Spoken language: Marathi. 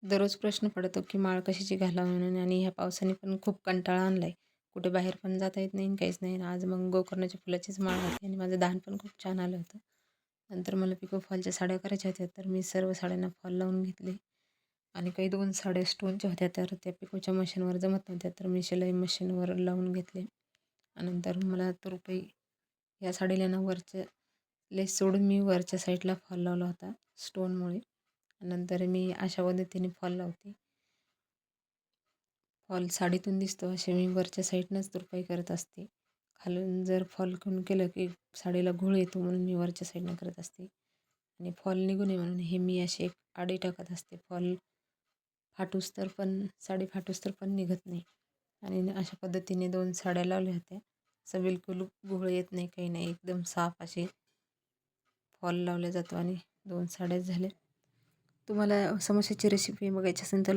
दररोज प्रश्न पडतो की माळ कशाची घालावी म्हणून. आणि ह्या पावसाने पण खूप कंटाळा आणलाय. कुठे बाहेर पण जाता येत नाही आणि काहीच नाही. आणि आज मग गोकर्णाच्या फुलाचीच माळ घातली आणि माझं दान पण खूप छान आलं होतं. नंतर मला पिको फॉलच्या साड्या करायच्या होत्या, तर मी सर्व साड्यांना फॉल लावून घेतले. आणि काही 2 साड्या स्टोनच्या होत्या, तर त्या पिकोच्या मशीनवर जमत नव्हत्या, तर मी शिलाई मशीनवर लावून घेतले. आणि नंतर मला रुपये या साडीला ना वरच्या लेस सोडून मी वरच्या साईडला फॉल लावला होता स्टोनमुळे. नंतर मी अशा पद्धतीने फॉल लावते. फॉल साडीतून दिसतो असे मी वरच्या साईडनंच तुरपाई करत असते. खालून जर फॉल केलं की साडीला घोळ येतो, म्हणून मी वरच्या साईडनं करत असते. आणि फॉल निघू नये म्हणून हे मी असे एक आडे टाकत असते. फॉल साडी फाटूस तर पण निघत नाही. आणि अशा पद्धतीने 2 साड्या लावल्या होत्या. असं बिलकुल घोळ येत नाही, काही नाही. एकदम साफ असे फॉल लावला जातो आणि 2 साड्या झाल्या. तुम्हाला समोश्याची रेसिपी बघायची असेल तर